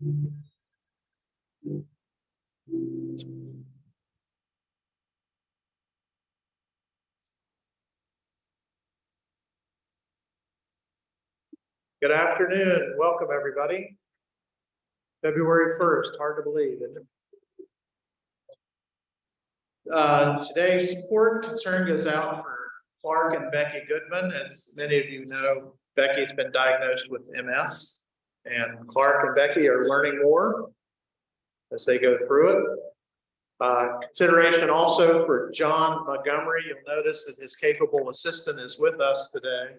Good afternoon. Welcome, everybody. February 1st, hard to believe, isn't it? Today's support concern goes out for Clark and Becky Goodman. As many of you know, Becky's been diagnosed with MS, and Clark and Becky are learning more as they go through it. Consideration also for John Montgomery. You'll notice that his capable assistant is with us today.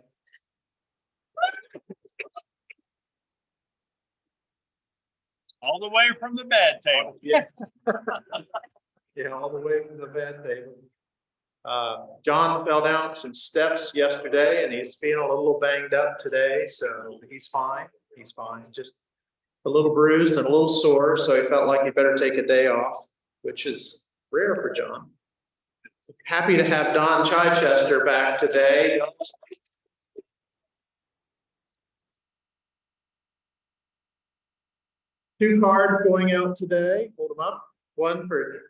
All the way from the bed table. Yeah. Yeah, all the way from the bed table. John fell down some steps yesterday and he's feeling a little banged up today, so he's fine. He's fine. Just a little bruised and a little sore, so he felt like he better take a day off, which is rare for John. Happy to have Don Chichester back today. Two cards going out today. Hold them up. One for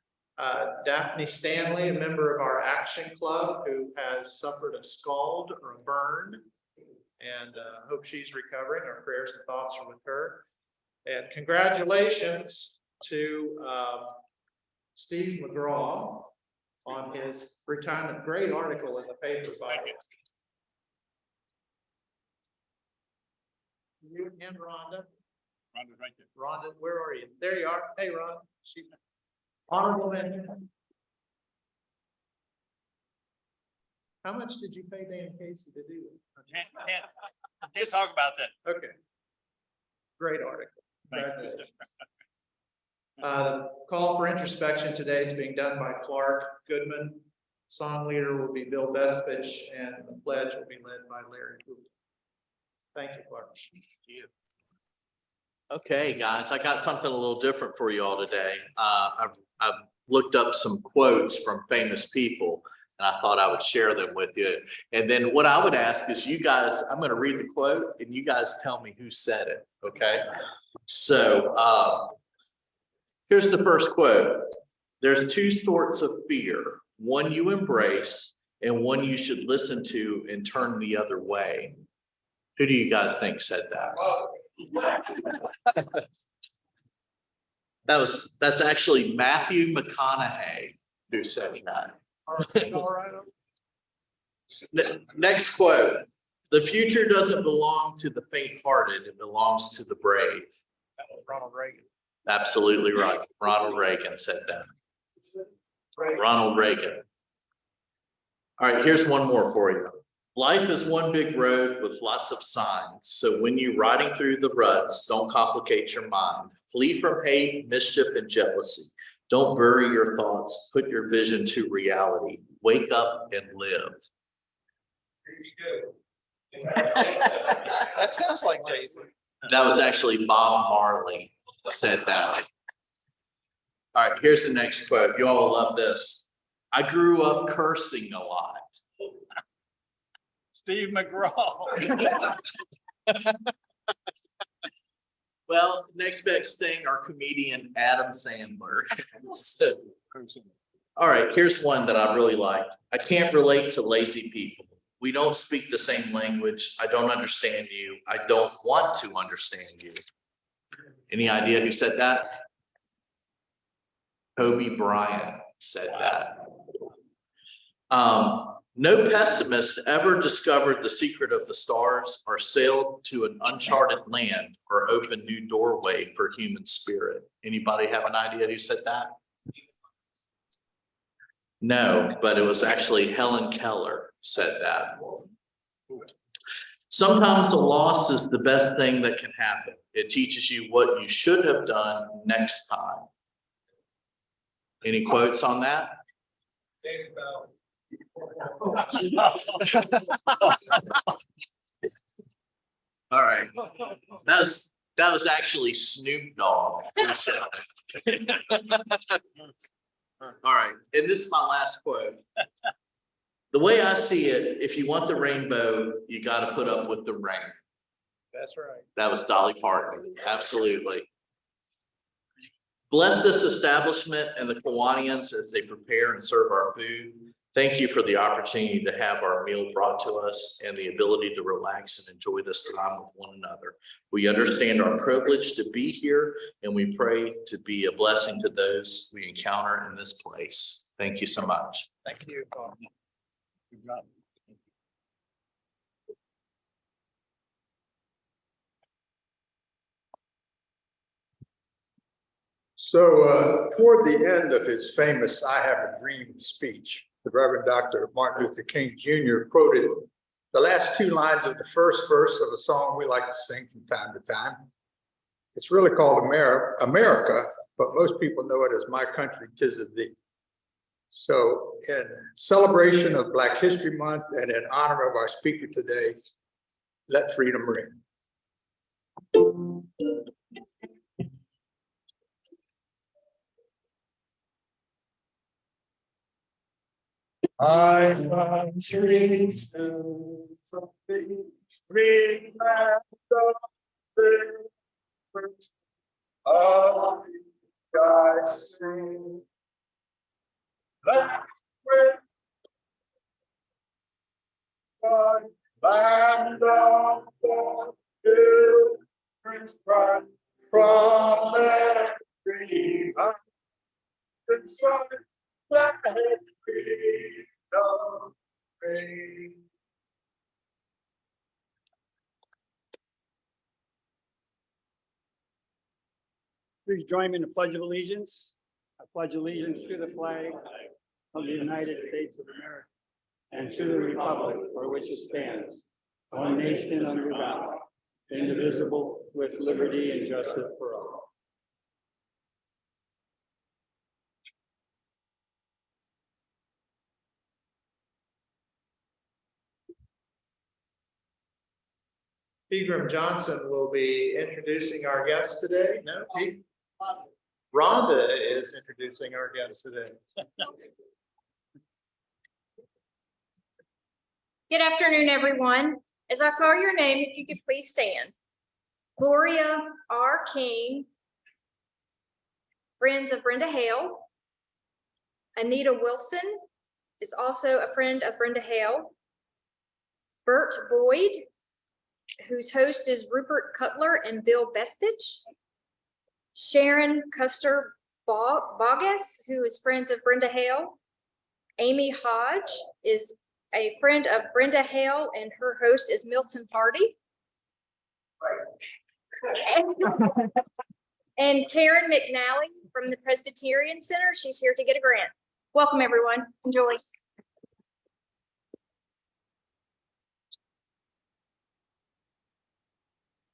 Daphne Stanley, a member of our Action Club who has suffered a scald or a burn, and hope she's recovering. Our prayers and thoughts are with her. And congratulations to Steve McGraw on his retirement. Great article in the paper by you and Rhonda. Rhonda's right there. Rhonda, where are you? There you are. Hey, Ron. Honorable mention. How much did you pay Dan Casey to do it? Let's talk about that. Okay. Great article. Thank you. Congratulations. The call for introspection today is being done by Clark Goodman. Song leader will be Bill Besfich, and the pledge will be led by Larry Cooper. Thank you, Clark. Thank you. Okay, guys, I got something a little different for you all today. I've looked up some quotes from famous people, and I thought I would share them with you. And then what I would ask is you guys, I'm going to read the quote, and you guys tell me who said it, okay? So here's the first quote. There's two sorts of fear, one you embrace and one you should listen to and turn the other way. Who do you guys think said that? That's actually Matthew McConaughey who said that. Next quote. The future doesn't belong to the faint-hearted, it belongs to the brave. That was Ronald Reagan. Absolutely right. Ronald Reagan said that. Ronald Reagan. All right, here's one more for you. Life is one big road with lots of signs. So when you're riding through the ruts, don't complicate your mind. Flee from hate, mischief, and jealousy. Don't bury your thoughts. Put your vision to reality. Wake up and live. That sounds like Jason. That was actually Bob Marley said that. All right, here's the next quote. You all love this. I grew up cursing a lot. Steve McGraw. Well, next best thing, our comedian Adam Sandler. So, all right, here's one that I really liked. I can't relate to lazy people. We don't speak the same language. I don't understand you. I don't want to understand you. Any idea who said that? Kobe Bryant said that. No pessimist ever discovered the secret of the stars or sailed to an uncharted land or opened new doorway for human spirit. Anybody have an idea who said that? No, but it was actually Helen Keller said that. Sometimes a loss is the best thing that can happen. It teaches you what you should have done next time. Any quotes on that? All right. That was actually Snoop Dogg who said that. All right, and this is my last quote. The way I see it, if you want the rainbow, you got to put up with the rain. That's right. That was Dolly Parton. Absolutely. Bless this establishment and the Kiwanians as they prepare and serve our food. Thank you for the opportunity to have our meal brought to us and the ability to relax and enjoy this time with one another. We understand our privilege to be here, and we pray to be a blessing to those we encounter in this place. Thank you so much. Thank you. Good job. So toward the end of his famous "I Have a Dream" speech, the Reverend Dr. Martin Luther King Jr. quoted the last two lines of the first verse of a song we like to sing from time to time. It's really called America, but most people know it as "My Country, 'Tis of Thee." So in celebration of Black History Month and in honor of our speaker today, let freedom ring. I am trees from the free land of the first of the I sing. That with God, land of the children's pride, from every inside that freedom reign. Please join me in the Pledge of Allegiance. I pledge allegiance to the flag of the United States of America and to the republic for which it stands, one nation under God, indivisible, with liberty and justice for all. Pegram Johnson will be introducing our guest today. No, Rhonda is introducing our guest today. Good afternoon, everyone. As I call your name, if you could please stand. Gloria R. King, friends of Brenda Hale. Anita Wilson is also a friend of Brenda Hale. Bert Boyd, whose host is Rupert Cutler and Bill Bespich. Sharon Custer Bogus, who is friends of Brenda Hale. Amy Hodge is a friend of Brenda Hale, and her host is Milton Hardy. And Karen McNally from the Presbyterian Center. She's here to get a grant. Welcome, everyone. Enjoy.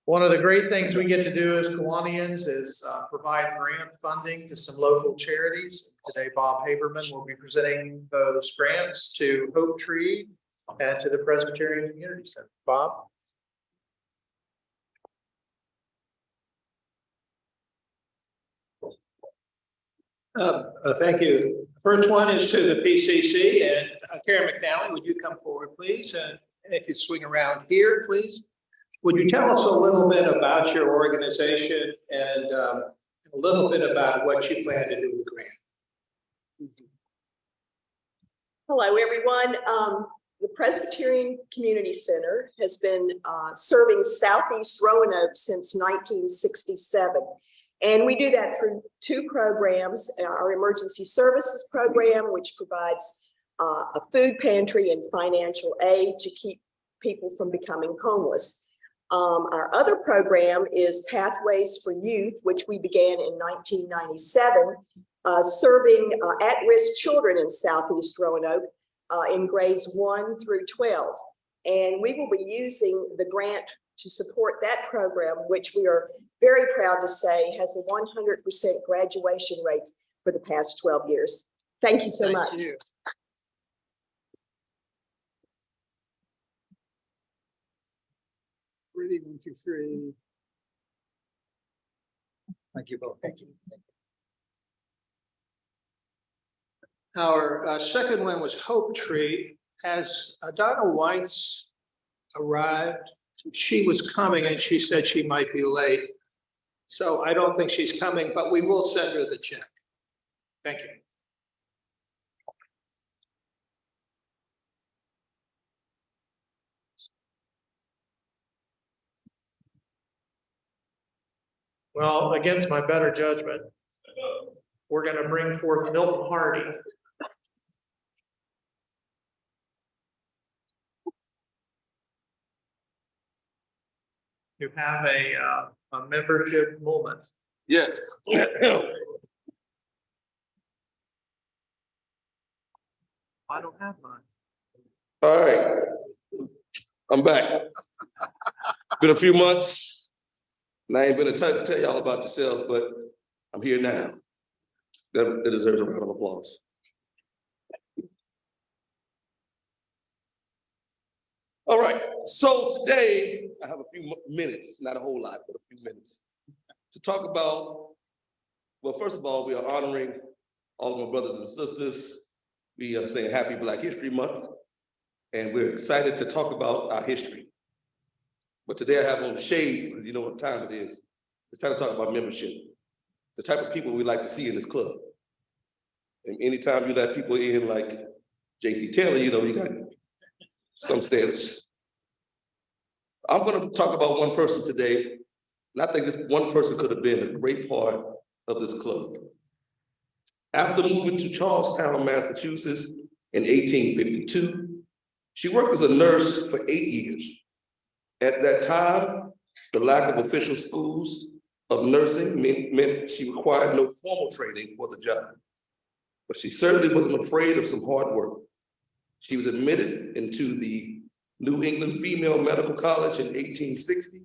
One of the great things we get to do as Kiwanians is provide grant funding to some local charities. Today, Bob Haberman will be presenting those grants to Hope Tree and to the Presbyterian Community Center. Bob? Thank you. First one is to the PCC, and Karen McNally, would you come forward, please? And if you swing around here, please. Would you tell us a little bit about your organization and a little bit about what you plan to do with the grant? Hello, everyone. The Presbyterian Community Center has been serving Southeast Roanoke since 1967. And we do that through two programs, our emergency services program, which provides a food pantry and financial aid to keep people from becoming homeless. Our other program is Pathways for Youth, which we began in 1997, serving at-risk children in Southeast Roanoke in grades 1 through 12. And we will be using the grant to support that program, which we are very proud to say has a 100% graduation rate for the past 12 years. Thank you so much. Thank you. Ready, 1, 2, 3. Thank you both. Thank you. Our second one was Hope Tree. As Donna White's arrived, she was coming and she said she might be late. So I don't think she's coming, but we will send her the check. Thank you. Well, against my better judgment, we're gonna bring forth Milton Hardy. You have a membership moment. Yes. I don't have mine. All right. I'm back. Been a few months. And I ain't been to tell y'all about yourselves, but I'm here now. That deserves a round of applause. All right, so today I have a few minutes, not a whole lot, but a few minutes to talk about, well, first of all, we are honoring all of my brothers and sisters. We are saying Happy Black History Month, and we're excited to talk about our history. But today I have on the shade, you know what time it is. It's time to talk about membership, the type of people we like to see in this club. And anytime you let people in like J.C. Taylor, you know, you got some standards. I'm gonna talk about one person today, and I think this one person could have been a great part of this club. After moving to Charlestown, Massachusetts in 1852, she worked as a nurse for 8 years. At that time, the lack of official schools of nursing meant she required no formal training for the job. But she certainly wasn't afraid of some hard work. She was admitted into the New England Female Medical College in 1860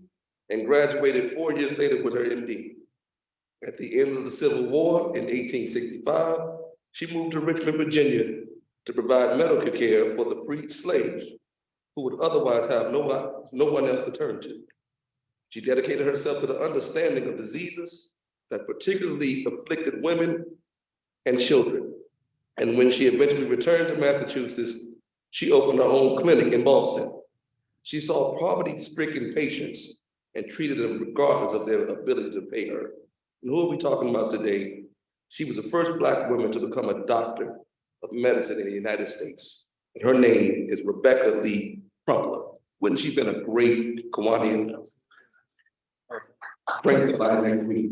and graduated 4 years later with her MD. At the end of the Civil War in 1865, she moved to Richmond, Virginia to provide medical care for the freed slaves who would otherwise have no one else to turn to. She dedicated herself to the understanding of diseases that particularly afflicted women and children. And when she eventually returned to Massachusetts, she opened her own clinic in Boston. She saw poverty-stricken patients and treated them regardless of their ability to pay her. And who are we talking about today? She was the first Black woman to become a doctor of medicine in the United States. And her name is Rebecca Lee Crumpler. Wouldn't she have been a great Kiwanian? Bring somebody next week.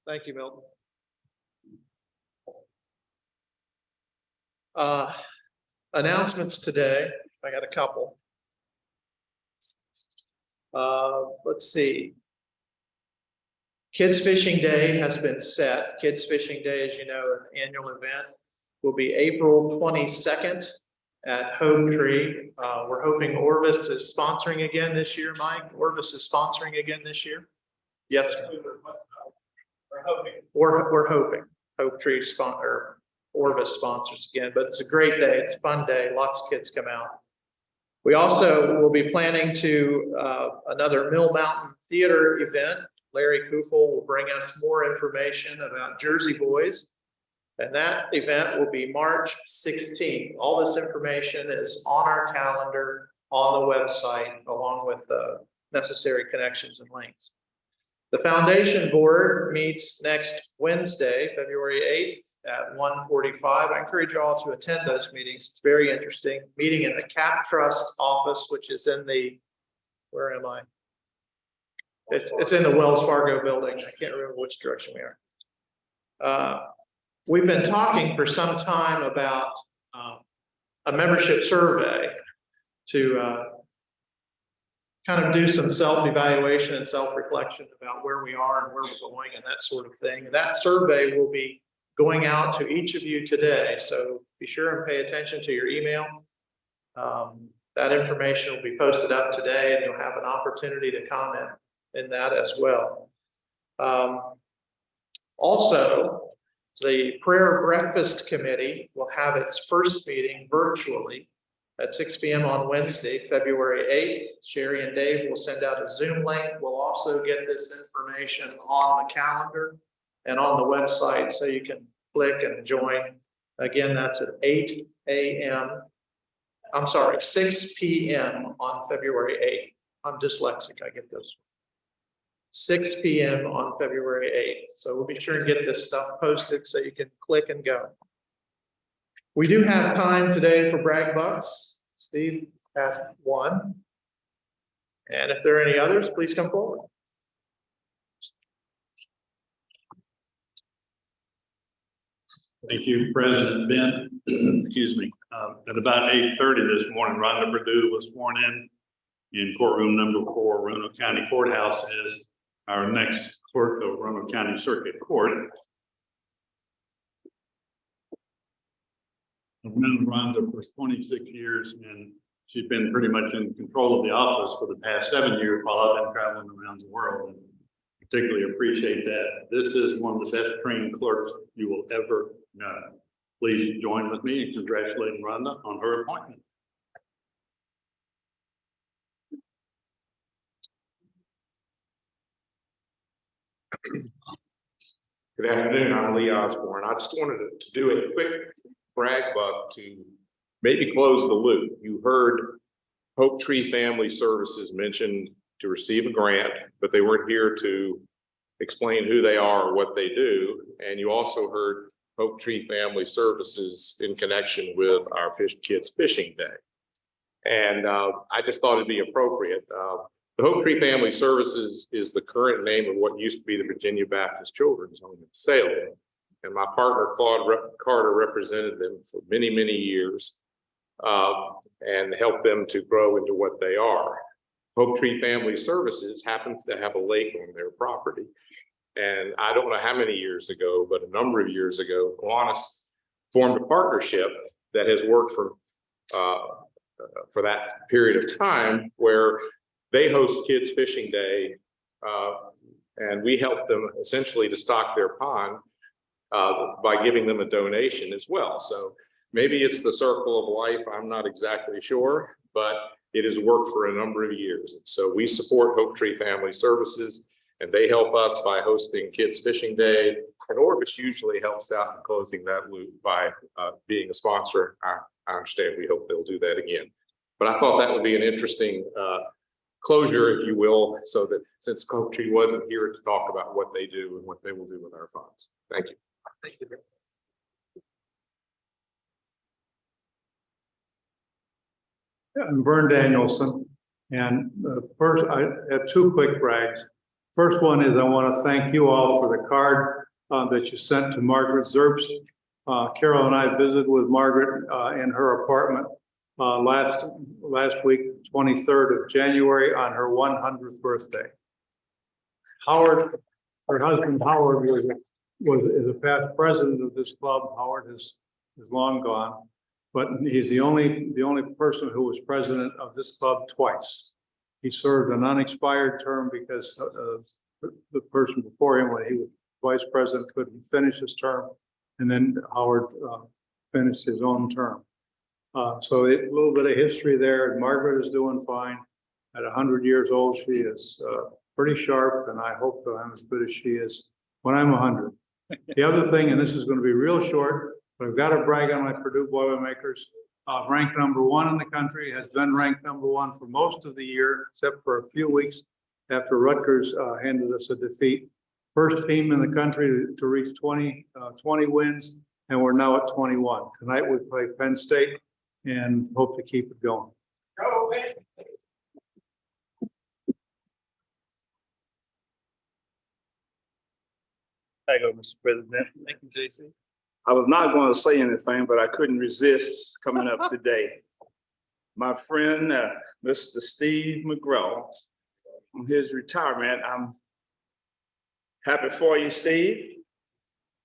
Thank you, Milton. Announcements today. I got a couple. Let's see. Kids Fishing Day has been set. Kids Fishing Day, as you know, an annual event, will be April 22nd at Hope Tree. We're hoping Orvis is sponsoring again this year, Mike. Orvis is sponsoring again this year. Yes. We're hoping Hope Tree sponsor, Orvis sponsors again, but it's a great day. It's a fun day. Lots of kids come out. We also will be planning to another Mill Mountain Theater event. Larry Kufel will bring us more information about Jersey Boys. And that event will be March 16th. All this information is on our calendar, on the website, along with the necessary connections and links. The foundation board meets next Wednesday, February 8th at 1:45. I encourage you all to attend those meetings. It's very interesting. Meeting in the Cap Trust office, which is in the, where am I? It's in the Wells Fargo building. I can't remember which direction we are. We've been talking for some time about a membership survey to kind of do some self-evaluation and self-reflection about where we are and where we're going and that sort of thing. And that survey will be going out to each of you today. So be sure and pay attention to your email. That information will be posted up today and you'll have an opportunity to comment in that as well. Also, the Prayer Breakfast Committee will have its first meeting virtually at 6 p.m. on Wednesday, February 8th. Sherry and Dave will send out a Zoom link. We'll also get this information on the calendar and on the website so you can click and join. Again, that's at 8 a.m. I'm sorry, 6 PM on February 8th. I'm dyslexic, I get those. 6 PM on February 8th. So we'll be sure and get this stuff posted so you can click and go. We do have time today for brag bucks. Steve had one. And if there are any others, please come forward. Thank you, President Ben. Excuse me. At about 8:30 this morning, Rhonda Purdue was sworn in courtroom number 4, Roanoke County Courthouse, as our next clerk of Roanoke County Circuit Court. I've known Rhonda for 26 years, and she's been pretty much in control of the office for the past 7 years while I've been traveling around the world. And particularly appreciate that. This is one of the best trained clerks you will ever know. Please join with me in congratulating Rhonda on her appointment. Good afternoon, I'm Lee Osborne. I just wanted to do a quick brag buck to maybe close the loop. You heard Hope Tree Family Services mentioned to receive a grant, but they weren't here to explain who they are or what they do. And you also heard Hope Tree Family Services in connection with our Kids Fishing Day. And I just thought it'd be appropriate. The Hope Tree Family Services is the current name of what used to be the Virginia Baptist Children's Home in Salem. And my partner, Claude Carter, represented them for many, many years and helped them to grow into what they are. Hope Tree Family Services happens to have a lake on their property. And I don't know how many years ago, but a number of years ago, Kiwanis formed a partnership that has worked for that period of time, where they host Kids Fishing Day, and we help them essentially to stock their pond by giving them a donation as well. So maybe it's the circle of life, I'm not exactly sure, but it has worked for a number of years. And so we support Hope Tree Family Services, and they help us by hosting Kids Fishing Day. And Orbis usually helps out in closing that loop by being a sponsor. I understand, we hope they'll do that again. But I thought that would be an interesting closure, if you will, so that since Hope Tree wasn't here to talk about what they do and what they will do with our funds. Thank you. Thank you. I'm Vern Danielson, and first I have two quick brags. First one is I want to thank you all for the card that you sent to Margaret Zerbst. Carol and I visited with Margaret in her apartment last week, 23rd of January, on her 100th birthday. Howard, her husband Howard, is a past president of this club. Howard is long gone, but he's the only person who was president of this club twice. He served an unexpired term because the person before him, when he was vice president, couldn't finish his term, and then Howard finished his own term. So a little bit of history there. And Margaret is doing fine. At 100 years old, she is pretty sharp, and I hope that I'm as good as she is when I'm 100. The other thing, and this is going to be real short, but I've got to brag on my Purdue Boilermakers. Ranked #1 in the country, has been ranked #1 for most of the year, except for a few weeks after Rutgers handed us a defeat. First team in the country to reach 20 wins, and we're now at 21. Tonight we play Penn State and hope to keep it going. Thank you, Mr. President. Thank you, JC. I was not going to say anything, but I couldn't resist coming up today. My friend, Mr. Steve McGraw, on his retirement, I'm happy for you, Steve.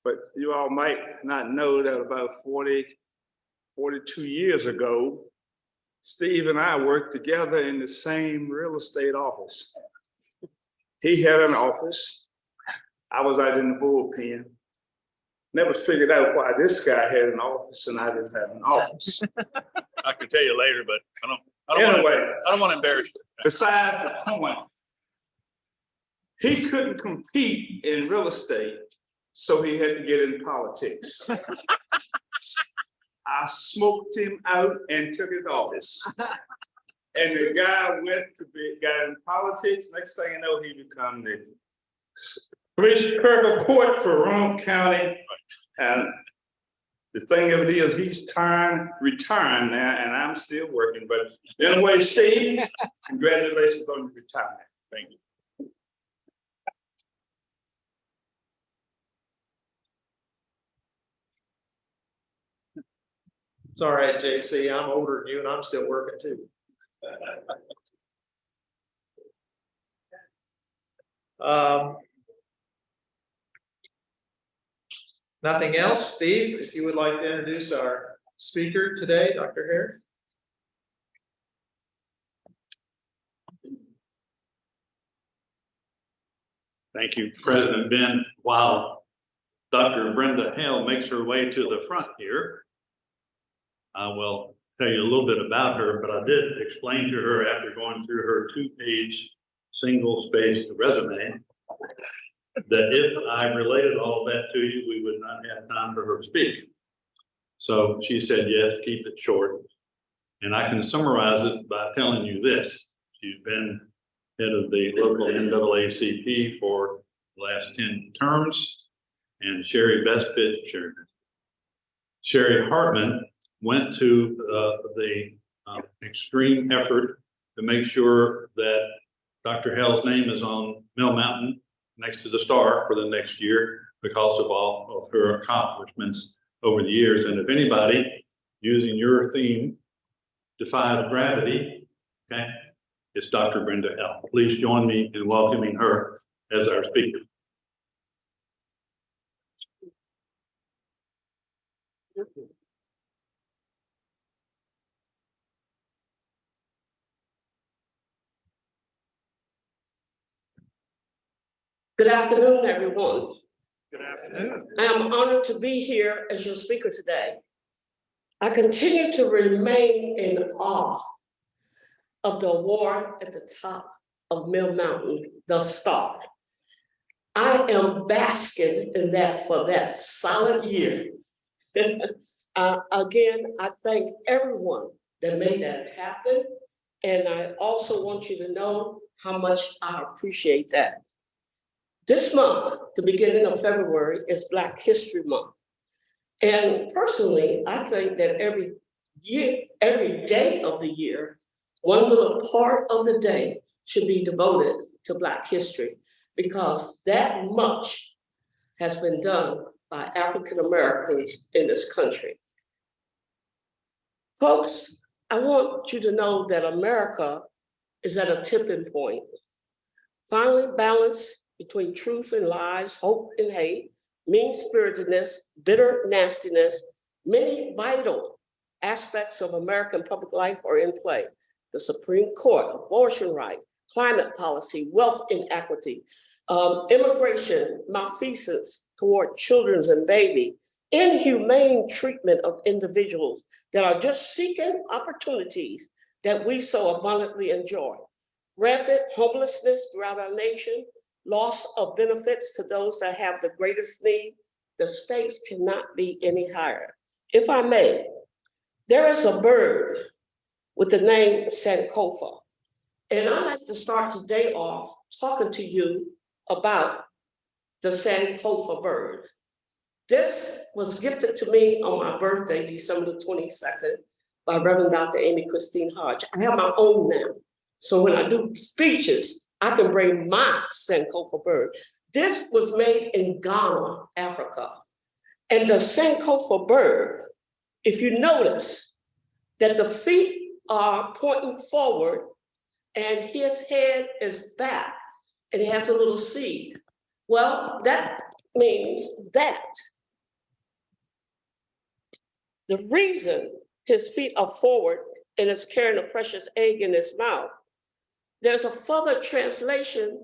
But you all might not know that about 42 years ago, Steve and I worked together in the same real estate office. He had an office. I was out in the bullpen. Never figured out why this guy had an office and I didn't have an office. I can tell you later, but I don't want to embarrass you. Besides the point, he couldn't compete in real estate, so he had to get in politics. I smoked him out and took his office. And the guy got in politics. Next thing you know, he become the Kirk Court for Roanoke County. And the thing of it is, he's retiring now, and I'm still working. But anyway, Steve, congratulations on your retirement. Thank you. It's all right, JC. I'm older than you and I'm still working too. Nothing else, Steve, if you would like to introduce our speaker today, Dr. Hare. Thank you, President Ben. While Dr. Brenda Hale makes her way to the front here, I will tell you a little bit about her, but I did explain to her after going through her 2-page single-spaced resume that if I related all of that to you, we would not have time for her to speak. So she said, yes, keep it short. And I can summarize it by telling you this. She's been head of the local NAACP for the last 10 terms. And Sherry Hartman went to the extreme effort to make sure that Dr. Hale's name is on Mill Mountain next to the star for the next year because of all of her accomplishments over the years. And if anybody using your theme defies gravity, okay, it's Dr. Brenda Hale. Please join me in welcoming her as our speaker. Good afternoon, everyone. Good afternoon. I am honored to be here as your speaker today. I continue to remain in awe of the award at the top of Mill Mountain, the Star. I am basking in that for that solid year. Again, I thank everyone that made that happen. And I also want you to know how much I appreciate that. This month, the beginning of February, is Black History Month. And personally, I think that every day of the year, one little part of the day should be devoted to Black history, because that much has been done by African Americans in this country. Folks, I want you to know that America is at a tipping point. Finally, balance between truth and lies, hope and hate, mean-spiritedness, bitter nastiness, many vital aspects of American public life are in play. The Supreme Court, abortion rights, climate policy, wealth inequity, immigration, malfeasance toward children and babies, inhumane treatment of individuals that are just seeking opportunities that we so abundantly enjoy. Rampant homelessness throughout our nation, loss of benefits to those that have the greatest need. The stakes cannot be any higher. If I may, there is a bird with the name Sankofa. And I'd like to start today off talking to you about the Sankofa bird. This was gifted to me on my birthday, December the 22nd, by Reverend Dr. Amy Christine Hodge. I have my own now. So when I do speeches, I can bring my Sankofa bird. This was made in Ghana, Africa. And the Sankofa bird, if you notice that the feet are pointing forward and his head is back and he has a little seed. Well, that means that the reason his feet are forward and is carrying a precious egg in his mouth, there's a further translation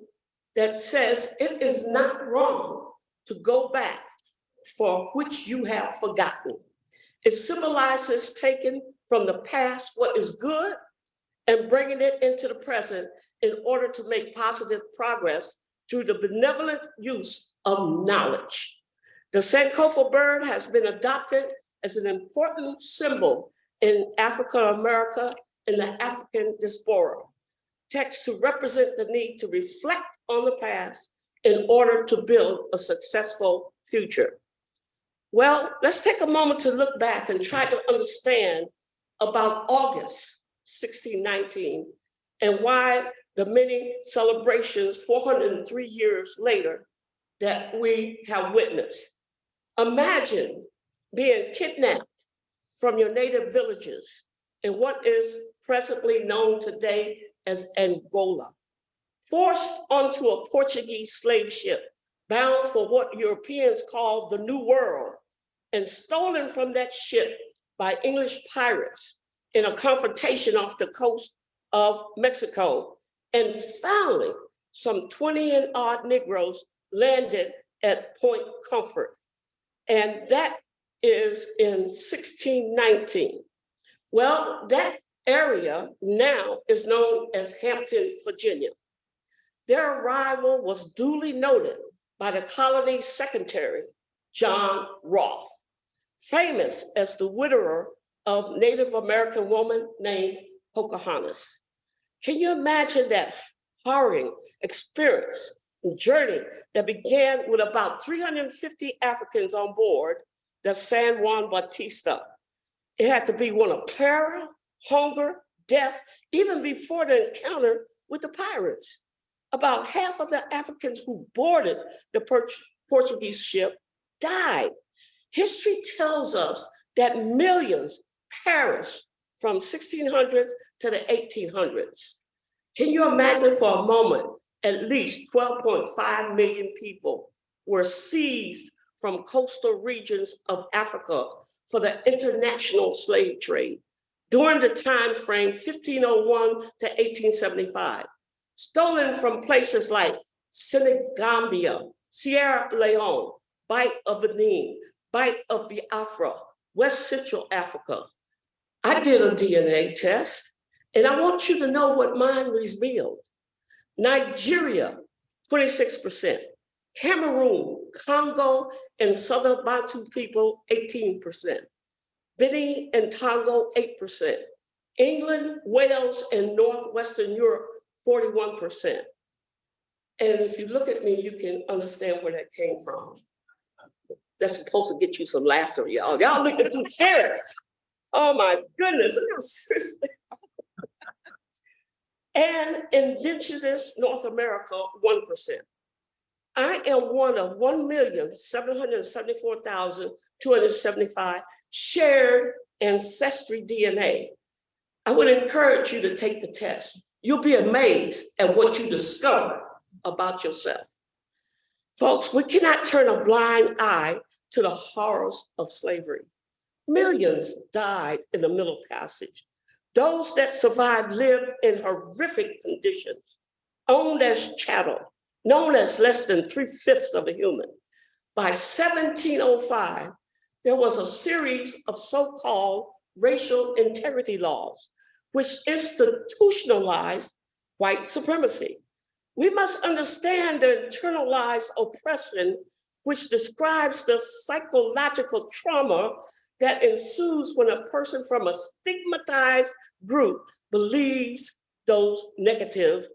that says it is not wrong to go back for which you have forgotten. It symbolizes taking from the past what is good and bringing it into the present in order to make positive progress through the benevolent use of knowledge. The Sankofa bird has been adopted as an important symbol in African America and the African diaspora. Text to represent the need to reflect on the past in order to build a successful future. Well, let's take a moment to look back and try to understand about August 1619 and why the many celebrations 403 years later that we have witnessed. Imagine being kidnapped from your native villages in what is presently known today as Angola, forced onto a Portuguese slave ship bound for what Europeans called the New World, and stolen from that ship by English pirates in a confrontation off the coast of Mexico. And finally, some 20 and odd Negroes landed at Point Comfort. And that is in 1619. Well, that area now is known as Hampton, Virginia. Their arrival was duly noted by the colony secretary, John Rolfe, famous as the widower of Native American woman named Pocahontas. Can you imagine that harrowing experience and journey that began with about 350 Africans on board the San Juan Bautista? It had to be one of terror, hunger, death, even before the encounter with the pirates. About half of the Africans who boarded the Portuguese ship died. History tells us that millions perished from 1600s to the 1800s. Can you imagine for a moment, at least 12.5 million people were seized from coastal regions of Africa for the international slave trade during the time frame 1501 to 1875, stolen from places like Senegambia, Sierra Leone, Bight of Benin, Bight of Biafra, West Central Africa. I did a DNA test, and I want you to know what mine revealed. Nigeria, 26%. Cameroon, Congo, and Southern Bantu people, 18%. Benin and Togo, 8%. England, Wales, and Northwestern Europe, 41%. And if you look at me, you can understand where that came from. That's supposed to get you some laughter, y'all. Y'all looking too serious. Oh my goodness, seriously. And indigenous North America, 1%. I am one of 1,774,275 shared ancestry DNA. I would encourage you to take the test. You'll be amazed at what you discover about yourself. Folks, we cannot turn a blind eye to the horrors of slavery. Millions died in the Middle Passage. Those that survived lived in horrific conditions, owned as chattel, known as less than 3/5 of a human. By 1705, there was a series of so-called racial integrity laws, which institutionalized white supremacy. We must understand the internalized oppression, which describes the psychological trauma that ensues when a person from a stigmatized group believes those negative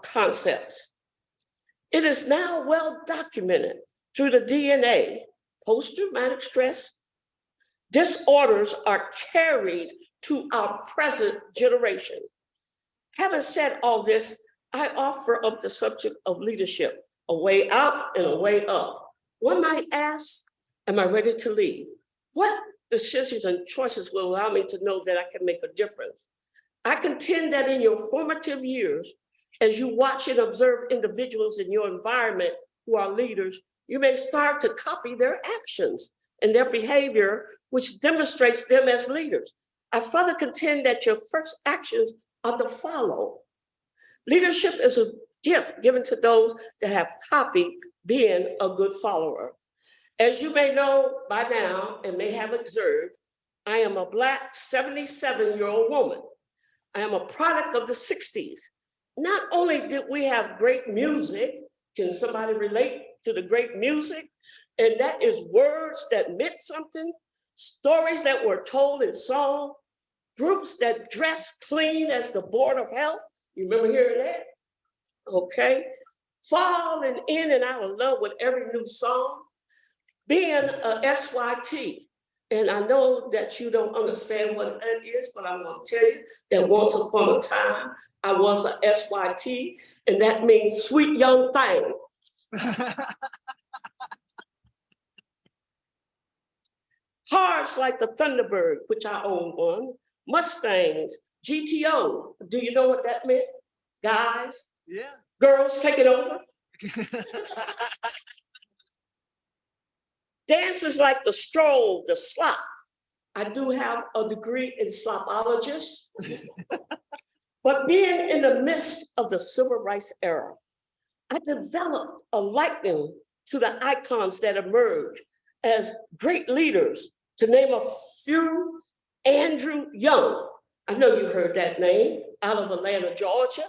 concepts. It is now well documented through the DNA, post-traumatic stress disorders are carried to our present generation. Having said all this, I offer up the subject of leadership, a way out and a way up. One might ask, am I ready to lead? What decisions and choices will allow me to know that I can make a difference? I contend that in your formative years, as you watch and observe individuals in your environment who are leaders, you may start to copy their actions and their behavior, which demonstrates them as leaders. I further contend that your first actions are to follow. Leadership is a gift given to those that have copied being a good follower. As you may know by now and may have observed, I am a Black 77-year-old woman. I am a product of the 60s. Not only did we have great music, can somebody relate to the great music? And that is words that meant something. stories that were told in song, groups that dressed clean as the Board of Health. You remember hearing that? Okay. Falling in and out of love with every new song. Being a SYT. And I know that you don't understand what that is, but I'm going to tell you that once upon a time, I was a SYT, and that means sweet young thing. Cars like the Thunderbird, which I own one, Mustangs, GTO. Do you know what that meant? Guys? Yeah. Girls, take it over. Dances like the stroll, the slop. I do have a degree in slopologist. But being in the midst of the civil rights era, I developed a liking to the icons that emerged as great leaders. To name a few, Andrew Young. I know you've heard that name, out of Atlanta, Georgia.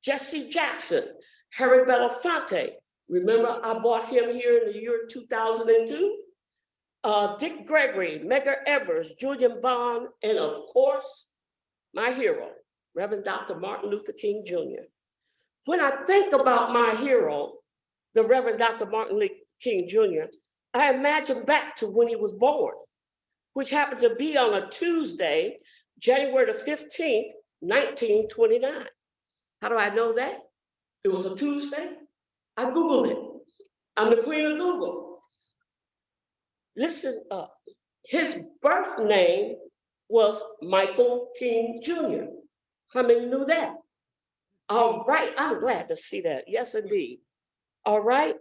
Jesse Jackson, Harry Belafonte. Remember, I bought him here in the year 2002. Dick Gregory, Medgar Evers, Julian Bond, and of course, my hero, Reverend Dr. Martin Luther King Jr. When I think about my hero, the Reverend Dr. Martin Luther King Jr., I imagine back to when he was born, which happened to be on a Tuesday, January the 15th, 1929. How do I know that? It was a Tuesday. I Googled it. I'm the queen of Google. Listen up. His birth name was Michael King Jr. How many knew that? All right, I'm glad to see that. Yes, indeed. All right.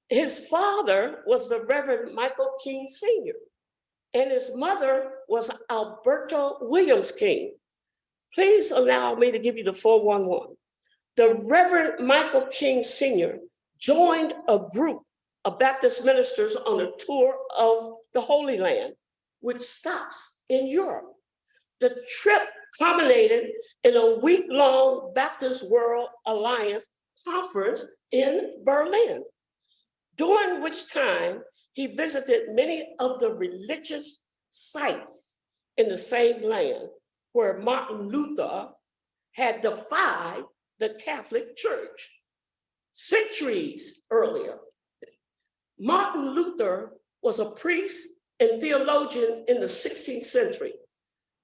His father was the Reverend Michael King Sr., and his mother was Alberta Williams King. Please allow me to give you the 411. The Reverend Michael King Sr. joined a group of Baptist ministers on a tour of the Holy Land, which stops in Europe. The trip culminated in a week-long Baptist World Alliance conference in Berlin, during which time he visited many of the religious sites in the same land where Martin Luther had defied the Catholic Church. Centuries earlier, Martin Luther was a priest and theologian in the 16th century.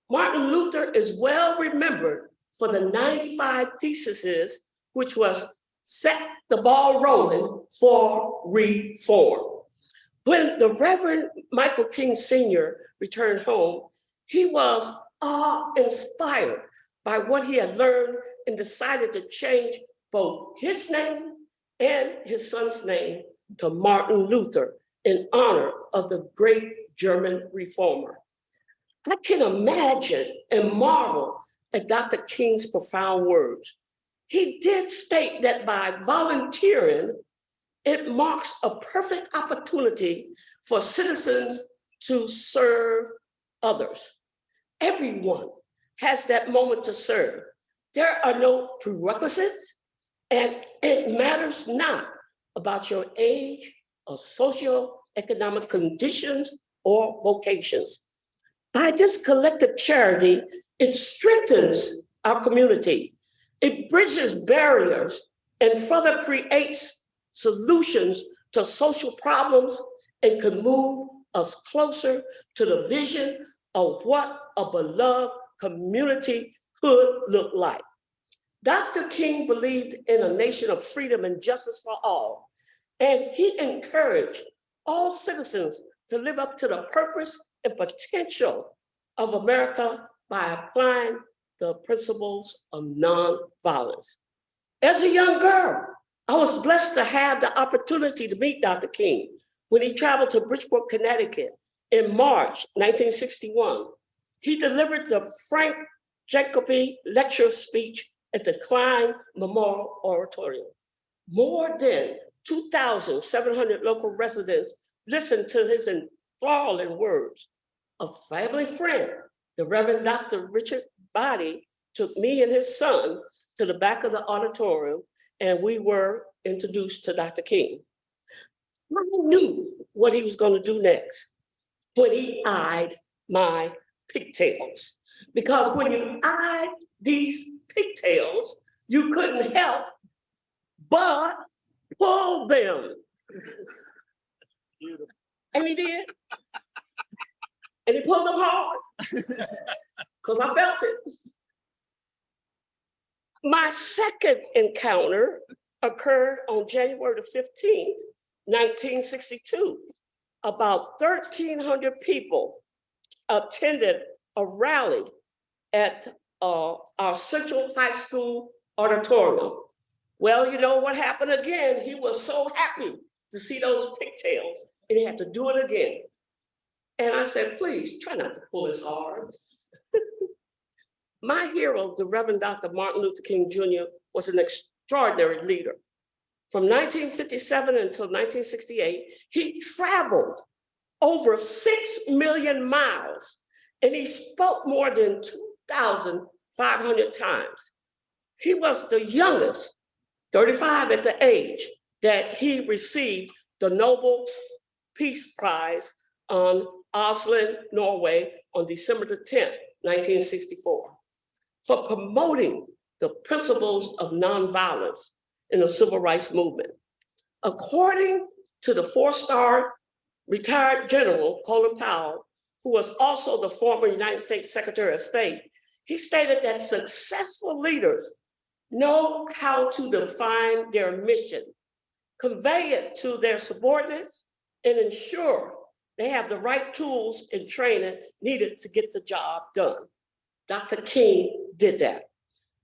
Martin Luther is well remembered for the 95 theses, which was set the ball rolling for reform. When the Reverend Michael King Sr. returned home, he was awe-inspired by what he had learned and decided to change both his name and his son's name to Martin Luther in honor of the great German reformer. I can imagine and marvel at Dr. King's profound words. He did state that by volunteering, it marks a perfect opportunity for citizens to serve others. Everyone has that moment to serve. There are no prerequisites, and it matters not about your age or socioeconomic conditions or vocations. By this collective charity, it strengthens our community. It bridges barriers and further creates solutions to social problems and can move us closer to the vision of what a beloved community could look like. Dr. King believed in a nation of freedom and justice for all, and he encouraged all citizens to live up to the purpose and potential of America by applying the principles of nonviolence. As a young girl, I was blessed to have the opportunity to meet Dr. King when he traveled to Bridgeport, Connecticut in March 1961. He delivered the Frank Jacoby lecture speech at the Klein Memorial Auditorium. More than 2,700 local residents listened to his enthralling words. A family friend, the Reverend Dr. Richard Body, took me and his son to the back of the auditorium, and we were introduced to Dr. King. I knew what he was going to do next. when he eyed my pigtails. Because when you eyed these pigtails, you couldn't help but pull them. And he did. And he pulled them hard. Because I felt it. My second encounter occurred on January the 15th, 1962. About 1,300 people attended a rally at our Central High School auditorium. Well, you know what happened again? He was so happy to see those pigtails, and he had to do it again. And I said, please try not to pull as hard. My hero, the Reverend Dr. Martin Luther King Jr., was an extraordinary leader. From 1957 until 1968, he traveled over 6 million miles, and he spoke more than 2,500 times. He was the youngest, 35 at the age, that he received the Nobel Peace Prize on Oslo, Norway on December the 10th, 1964, for promoting the principles of nonviolence in the civil rights movement. According to the 4-star retired General Colin Powell, who was also the former United States Secretary of State, he stated that successful leaders know how to define their mission, convey it to their subordinates, and ensure they have the right tools and training needed to get the job done. Dr. King did that.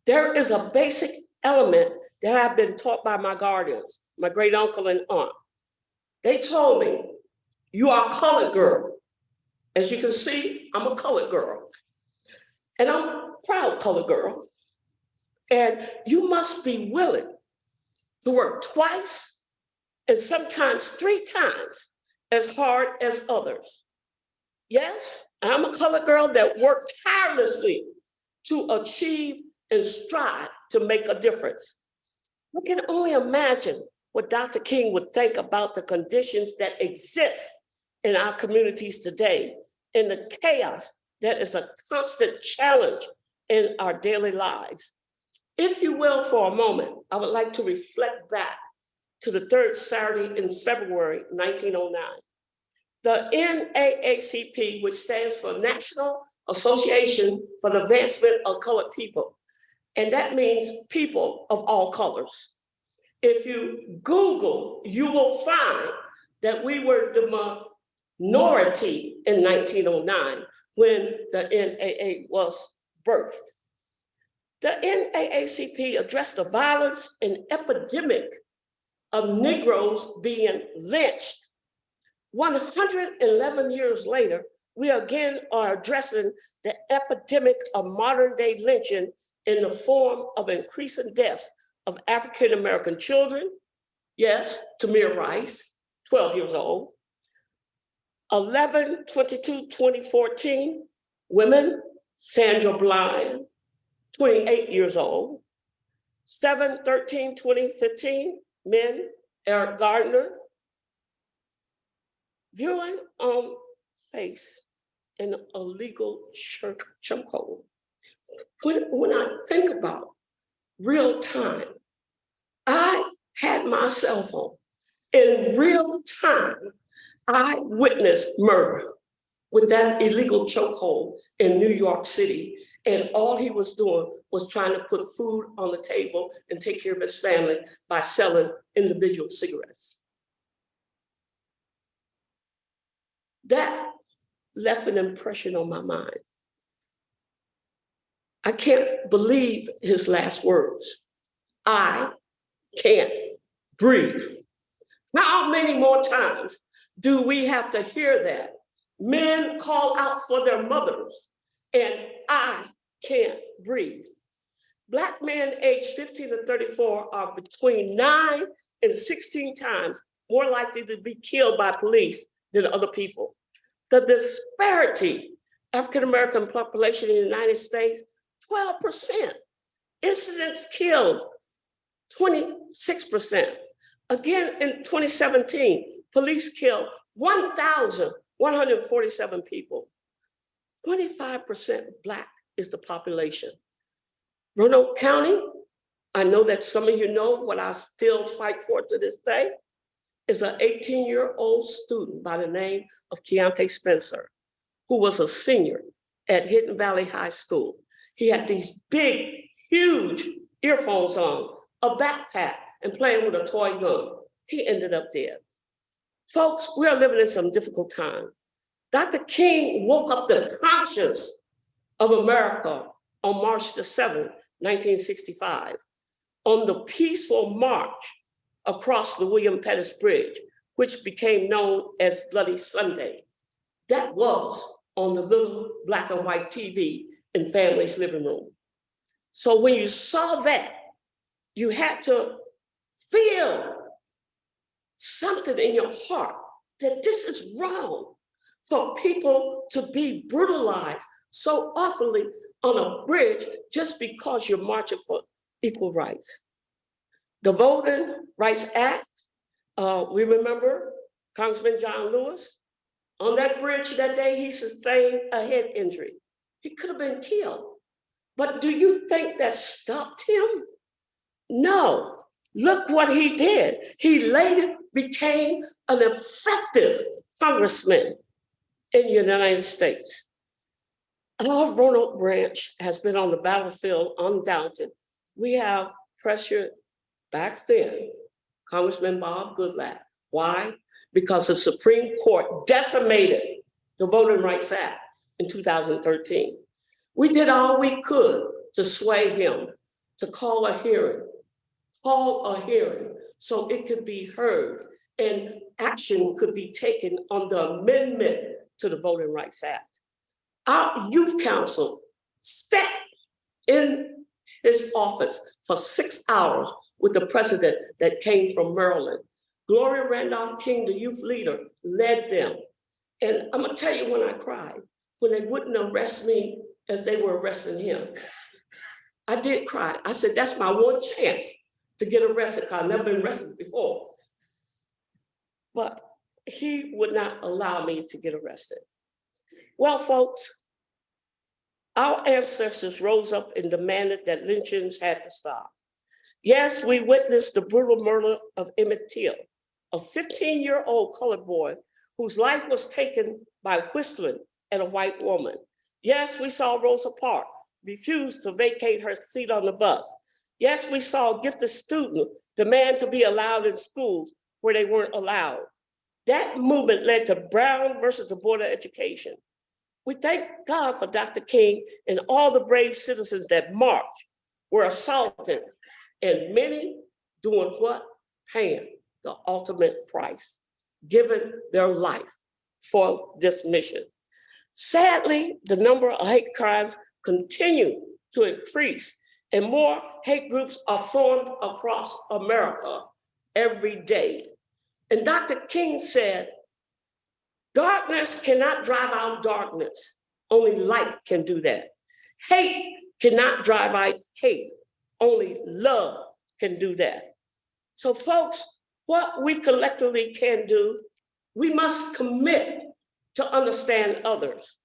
There is a basic element that I've been taught by my guardians, my great uncle and aunt. They told me, you are a colored girl. As you can see, I'm a colored girl. And I'm a proud colored girl. And you must be willing to work twice and sometimes 3 times as hard as others. Yes, I'm a colored girl that worked tirelessly to achieve and strive to make a difference. You can only imagine what Dr. King would think about the conditions that exist in our communities today and the chaos that is a constant challenge in our daily lives. If you will, for a moment, I would like to reflect back to the 3rd Saturday in February, 1909. The NAACP, which stands for National Association for the Advancement of Colored People, and that means people of all colors. If you Google, you will find that we were the minority in 1909 when the NAA was birthed. The NAACP addressed the violence and epidemic of Negroes being lynched. 111 years later, we again are addressing the epidemic of modern day lynching in the form of increasing deaths of African-American children. Yes, Tamir Rice, 12 years old. 11/22/2014, women, Sandra Bland, 28 years old. 7/13/2015, men, Eric Gardner. Viewing on face an illegal chokehold. When I think about real time, I had my cell phone. In real time, I witnessed murder with that illegal chokehold in New York City. And all he was doing was trying to put food on the table and take care of his family by selling individual cigarettes. That left an impression on my mind. I can't believe his last words. I can't breathe. How many more times do we have to hear that? Men call out for their mothers, and I can't breathe. Black men aged 15 to 34 are between 9 and 16 times more likely to be killed by police than other people. The disparity, African-American population in the United States, 12%. Incidents killed, 26%. Again, in 2017, police killed 1,000 147 people. 25% Black is the population. Roanoke County, I know that some of you know what I still fight for to this day, is an 18-year-old student by the name of Keontae Spencer, who was a senior at Hidden Valley High School. He had these big, huge earphones on, a backpack, and playing with a toy gun. He ended up dead. Folks, we are living in some difficult time. Dr. King woke up the conscience of America on March the 7th, 1965, on the peaceful march across the William Pettis Bridge, which became known as Bloody Sunday. That was on the little black and white TV in family's living room. So when you saw that, you had to feel something in your heart that this is wrong for people to be brutalized so awfully on a bridge just because you're marching for equal rights. The Voting Rights Act, we remember Congressman John Lewis. On that bridge that day, he sustained a head injury. He could have been killed. But do you think that stopped him? No. Look what he did. He later became an effective congressman in the United States. Our Roanoke branch has been on the battlefield undaunted. We have pressured back then Congressman Bob Goodlatte. Why? Because the Supreme Court decimated the Voting Rights Act in 2013. We did all we could to sway him to call a hearing so it could be heard and action could be taken on the amendment to the Voting Rights Act. Our youth council sat in his office for 6 hours with the president that came from Maryland. Gloria Randolph King, the youth leader, led them. And I'm gonna tell you when I cried, when they wouldn't arrest me as they were arresting him. I did cry. I said, that's my one chance to get arrested, because I've never been arrested before. But he would not allow me to get arrested. Well, folks, our ancestors rose up and demanded that lynchings had to stop. Yes, we witnessed the brutal murder of Emmett Till, a 15-year-old colored boy whose life was taken by whistling at a white woman. Yes, we saw Rosa Parks refuse to vacate her seat on the bus. Yes, we saw a gifted student demand to be allowed in schools where they weren't allowed. That movement led to Brown versus the Board of Education. We thank God for Dr. King and all the brave citizens that marched, were assaulted, and many doing what? Paying the ultimate price, giving their life for this mission. Sadly, the number of hate crimes continue to increase, and more hate groups are formed across America every day. And Dr. King said, darkness cannot drive out darkness. Only light can do that. Hate cannot drive out hate. Only love can do that. So folks, what we collectively can do, we must commit to understand others.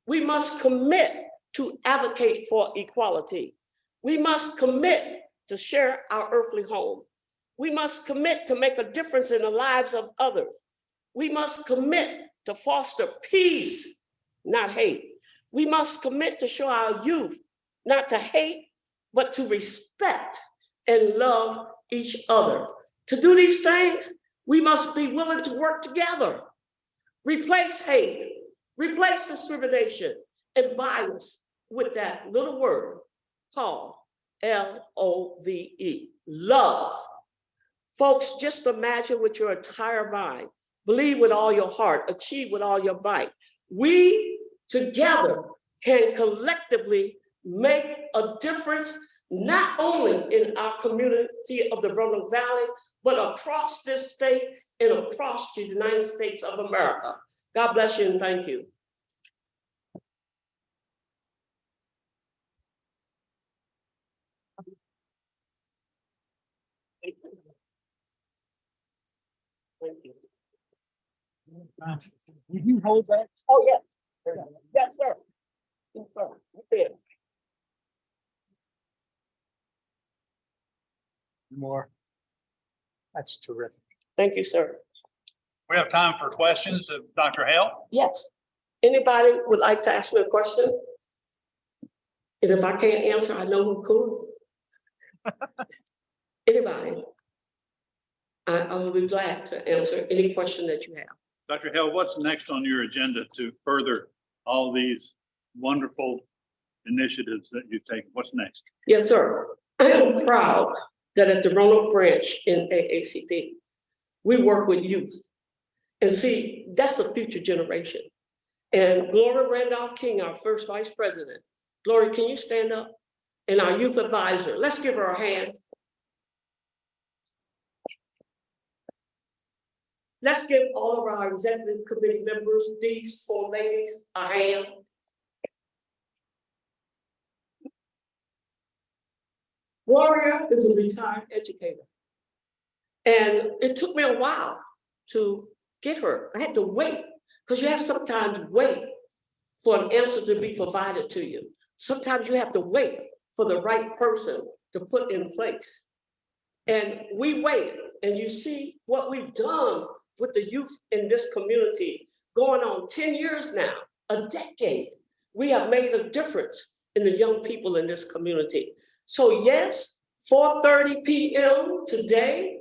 We must commit to advocate for equality. We must commit to share our earthly home. We must commit to make a difference in the lives of others. We must commit to foster peace, not hate. We must commit to show our youth not to hate, but to respect and love each other. To do these things, we must be willing to work together. Replace hate, replace discrimination and violence with that little word called L-O-V-E, love. Folks, just imagine with your entire mind, believe with all your heart, achieve with all your might. We together can collectively make a difference, not only in our community of the Roanoke Valley, but across this state and across the United States of America. God bless you and thank you. Thank you. Would you hold that? Oh, yes. Yes, sir. Yes, sir. Yeah. More. That's terrific. Thank you, sir. We have time for questions of Dr. Hale. Yes. Anybody would like to ask me a question? And if I can't answer, I know who could. Anybody? I will be glad to answer any question that you have. Dr. Hale, what's next on your agenda to further all these wonderful initiatives that you've taken? What's next? Yes, sir. I am proud that at the Roanoke branch in AACP, we work with youth. And see, that's the future generation. And Gloria Randolph King, our first vice president. Gloria, can you stand up? And our youth advisor, let's give her a hand. Let's give all of our executive committee members, these four ladies, a hand. Gloria is a retired educator. And it took me a while to get her. I had to wait, because you have to sometimes wait for an answer to be provided to you. Sometimes you have to wait for the right person to put in place. And we waited, and you see what we've done with the youth in this community, going on 10 years now, a decade. We have made a difference in the young people in this community. So yes, 4:30 p.m. today,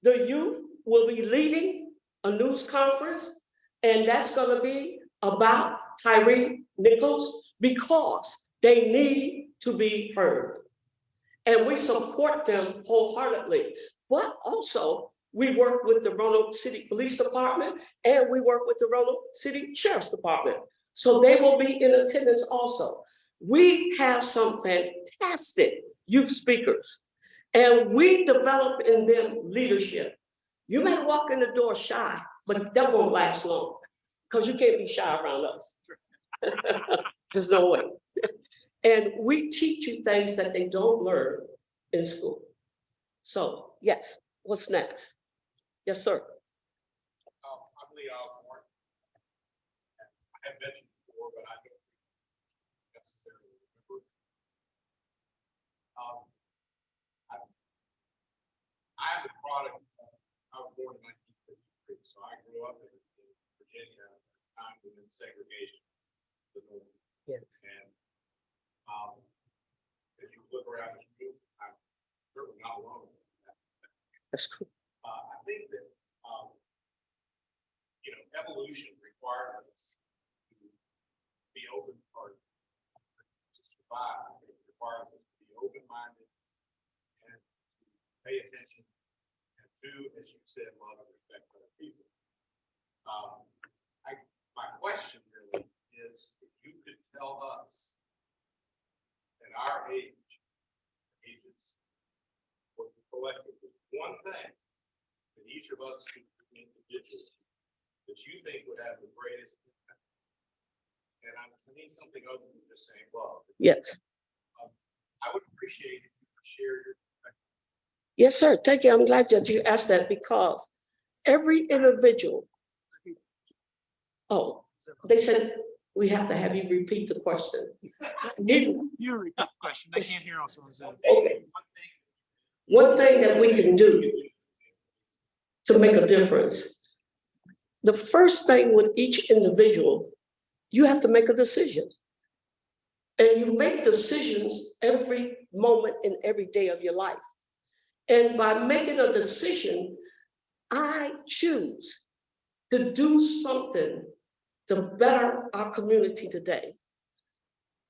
the youth will be leading a news conference, and that's gonna be about Tyree Nichols, because they need to be heard. And we support them wholeheartedly. But also, we work with the Roanoke City Police Department, and we work with the Roanoke City Sheriff's Department. So they will be in attendance also. We have some fantastic youth speakers, and we develop in them leadership. You may walk in the door shy, but that won't last long, because you can't be shy around us. There's no way. And we teach you things that they don't learn in school. So yes, what's next? Yes, sir. I'm Lee Osborne. I have mentioned before, but I don't necessarily remember. I'm a product. I was born in 1953, so I grew up in Virginia at a time when segregation was over. Yes. And as you look around this room, I'm certainly not alone. That's cool. I think that evolution requires us to be open or to survive. It requires us to be open-minded and to pay attention and to, as you said, love and respect other people. My question really is, if you could tell us at our ages, what the collective is one thing that each of us individually that you think would have the greatest impact. And I need something other than just saying love. Yes. I would appreciate if you could share your perspective. Yes, sir. Thank you. I'm glad that you asked that, because every individual. Oh, they said we have to have you repeat the question. You repeat the question. I can't hear also. Okay. One thing that we can do to make a difference. The first thing with each individual, you have to make a decision. And you make decisions every moment in every day of your life. And by making a decision, I choose to do something to better our community today.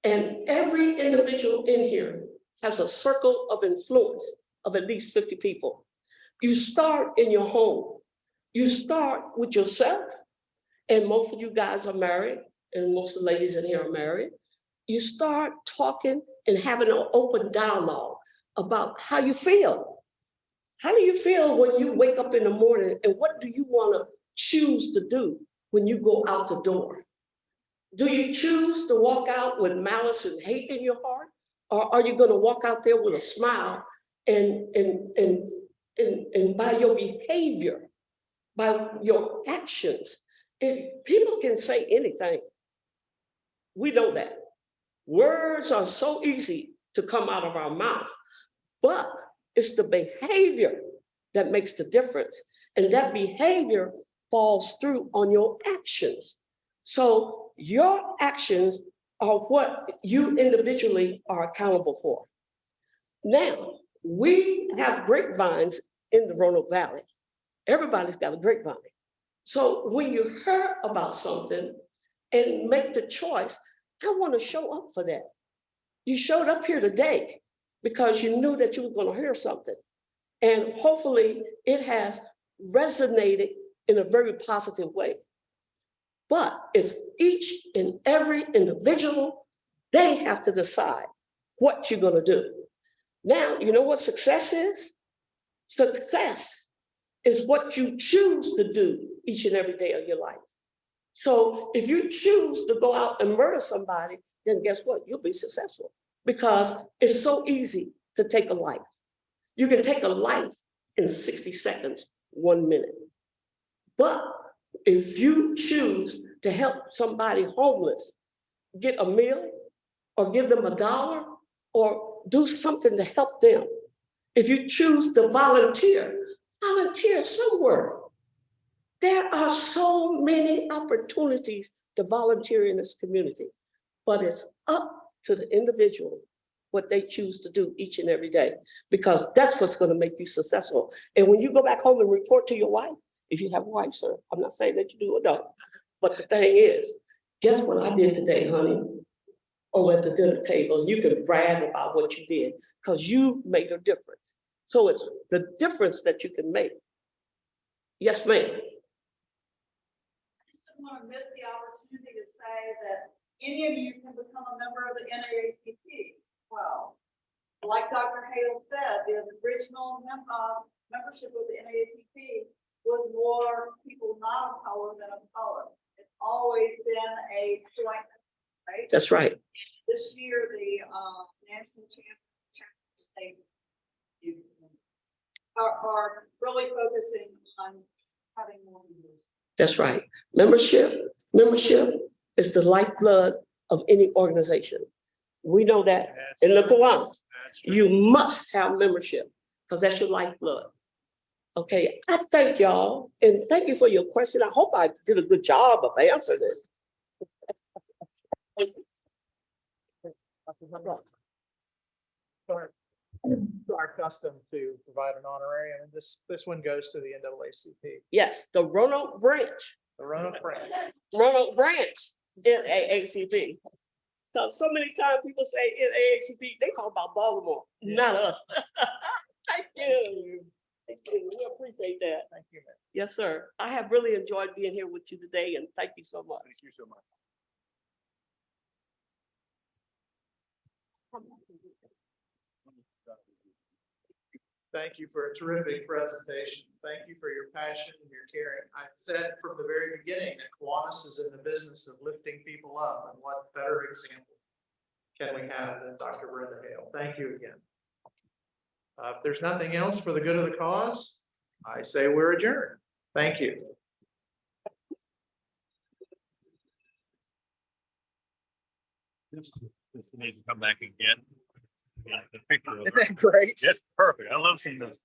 And every individual in here has a circle of influence of at least 50 people. You start in your home. You start with yourself, and most of you guys are married, and most of the ladies in here are married. You start talking and having an open dialogue about how you feel. How do you feel when you wake up in the morning, and what do you want to choose to do when you go out the door? Do you choose to walk out with malice and hate in your heart? Or are you going to walk out there with a smile and by your behavior, by your actions, if people can say anything, we know that. Words are so easy to come out of our mouth, but it's the behavior that makes the difference. And that behavior falls through on your actions. So your actions are what you individually are accountable for. Now, we have grapevines in the Roanoke Valley. Everybody's got a grapevine. So when you hear about something and make the choice, I want to show up for that. You showed up here today because you knew that you were going to hear something. And hopefully it has resonated in a very positive way. But it's each and every individual, they have to decide what you're going to do. Now, you know what success is? Success is what you choose to do each and every day of your life. So if you choose to go out and murder somebody, then guess what? You'll be successful because it's so easy to take a life. You can take a life in 60 seconds, 1 minute. But if you choose to help somebody homeless get a meal or give them $1 or do something to help them, if you choose to volunteer somewhere. There are so many opportunities to volunteer in this community, but it's up to the individual what they choose to do each and every day, because that's what's going to make you successful. And when you go back home and report to your wife, if you have a wife, sir, I'm not saying that you do or don't, but the thing is, guess what I did today, honey? Over at the dinner table, you can brag about what you did because you made a difference. So it's the difference that you can make. Yes, ma'am. I just don't want to miss the opportunity to say that any of you can become a member of the NAACP. Well, like Dr. Hale said, the original membership of the NAACP was more people not of color than of color. It's always been a joint, right? That's right. This year, the national champion state are really focusing on having more members. That's right. Membership is the lifeblood of any organization. We know that in the Kiwanis. You must have membership because that's your lifeblood. Okay, I thank y'all and thank you for your question. I hope I did a good job of answering it. It's our custom to provide an honorarium, and this one goes to the NAACP. Yes, the Roanoke branch. The Roanoke branch. Roanoke branch in AACP. So many times people say in AACP, they talk about Baltimore, not us. Thank you. Thank you. We appreciate that. Thank you, man. Yes, sir. I have really enjoyed being here with you today, and thank you so much. Thank you so much. Thank you for a terrific presentation. Thank you for your passion and your caring. I said from the very beginning that Kiwanis is in the business of lifting people up, and what better example can we have than Dr. Brenda Hale? Thank you again. If there's nothing else for the good of the cause, I say we're adjourned. Thank you. You need to come back again. Yeah, the picture. Isn't that great? It's perfect. I love seeing those